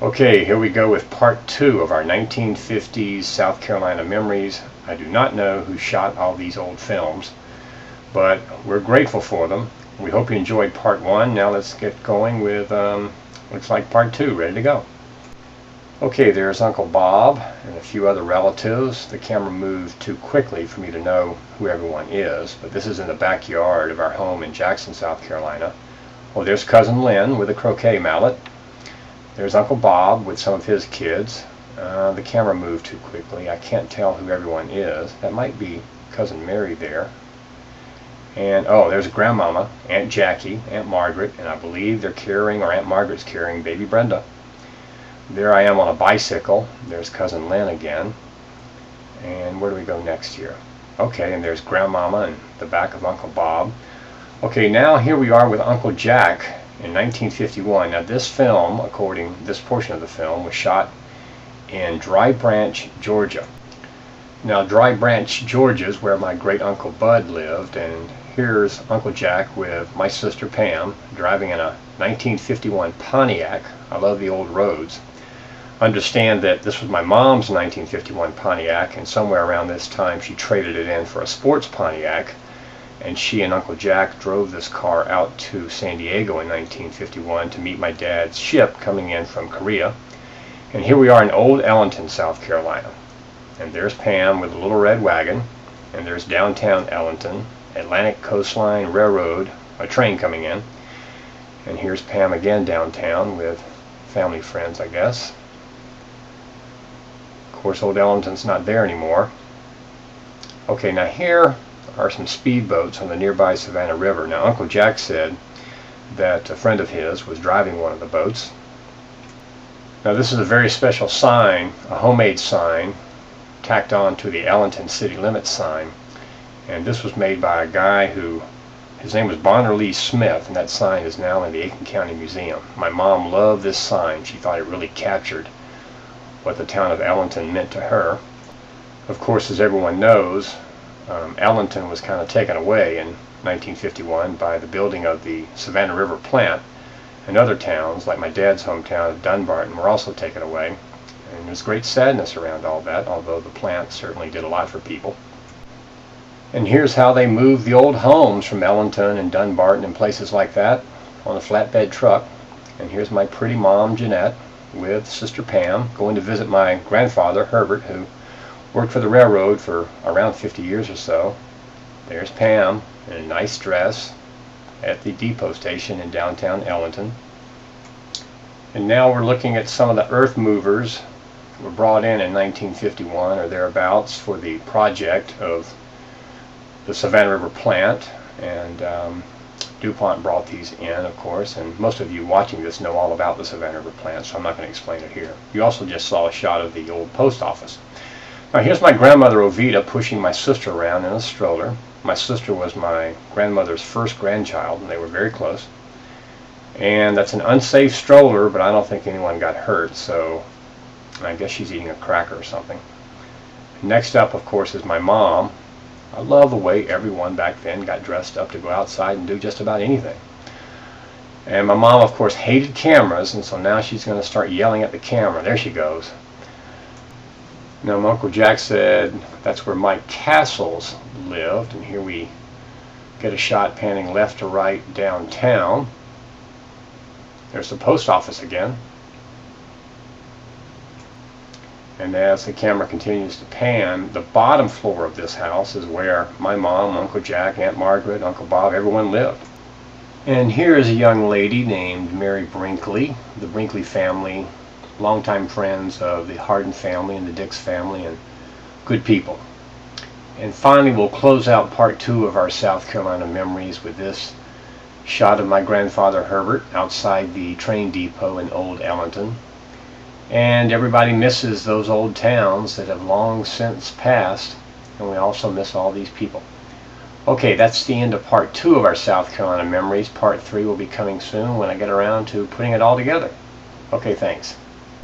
Okay, here we go with part 2 of our 1950s South Carolina memories. I do not know who shot all these old films, but we're grateful for them. We hope you enjoyed part 1. Now let's get going with, looks like part 2, ready to go. Okay, there's Uncle Bob and a few other relatives. The camera moved too quickly for me to know who everyone is, but this is in the backyard of our home in Jackson, South Carolina. Oh, there's Cousin Lynn with a croquet mallet. There's Uncle Bob with some of his kids. The camera moved too quickly. I can't tell who everyone is. That might be Cousin Mary there. And oh, there's Grandmama, Aunt Jackie, Aunt Margaret, and I believe they're carrying, or Aunt Margaret's carrying, baby Brenda. There I am on a bicycle. There's Cousin Lynn again. And where do we go next here? Okay, and there's Grandmama and the back of Uncle Bob. Okay, now here we are with Uncle Jack in 1951. Now this film, this portion of the film, was shot in Dry Branch, Georgia. Now Dry Branch, Georgia is where my great Uncle Bud lived, and here's Uncle Jack with my sister Pam driving in a 1951 Pontiac. I love the old roads. Understand that this was my mom's 1951 Pontiac, and somewhere around this time she traded it in for a sports Pontiac. And she and Uncle Jack drove this car out to San Diego in 1951 to meet my dad's ship coming in from Korea. And here we are in Old Ellenton, South Carolina. And there's Pam with a little red wagon. And there's downtown Ellenton, Atlantic Coastline Railroad, a train coming in. And here's Pam again downtown with family friends, I guess. Of course, Old Ellenton's not there anymore. Okay, now here are some speedboats on the nearby Savannah River. Now Uncle Jack said that a friend of his was driving one of the boats. Now this is a very special sign, a homemade sign tacked on to the Ellenton city limits sign, and this was made by a guy his name was Bonner Lee Smith, and that sign is now in the Aiken County Museum. My mom loved this sign. She thought it really captured what the town of Ellenton meant to her. Of course, as everyone knows, Ellenton was kind of taken away in 1951 by the building of the Savannah River plant, and other towns like my dad's hometown of Dunbarton were also taken away, and there's great sadness around all that, although the plant certainly did a lot for people. And here's how they moved the old homes from Ellenton and Dunbarton and places like that on a flatbed truck. And here's my pretty mom Jeanette with Sister Pam going to visit my grandfather Herbert, who worked for the railroad for around 50 years or so. There's Pam in a nice dress at the depot station in downtown Ellenton. And now we're looking at some of the earth movers that were brought in 1951 or thereabouts for the project of the Savannah River plant. And DuPont brought these in, of course, and most of you watching this know all about the Savannah River plant, so I'm not going to explain it here. You also just saw a shot of the old post office. Now here's my grandmother Oveda pushing my sister around in a stroller. My sister was my grandmother's first grandchild, and they were very close. And that's an unsafe stroller, but I don't think anyone got hurt, so I guess she's eating a cracker or something. Next up, of course, is my mom. I love the way everyone back then got dressed up to go outside and do just about anything. And my mom, of course, hated cameras, and so now she's going to start yelling at the camera. There she goes. Now, my Uncle Jack said that's where Mike Castles lived, and here we get a shot panning left to right downtown. There's the post office again. And as the camera continues to pan, the bottom floor of this house is where my mom, Uncle Jack, Aunt Margaret, Uncle Bob, everyone lived. And here is a young lady named Mary Brinkley, the Brinkley family, longtime friends of the Hardin family and the Dix family, and good people. And finally, we'll close out part 2 of our South Carolina memories with this shot of my grandfather Herbert outside the train depot in Old Ellenton. And everybody misses those old towns that have long since passed, and we also miss all these people. Okay, that's the end of part 2 of our South Carolina memories. Part 3 will be coming soon when I get around to putting it all together. Okay, thanks.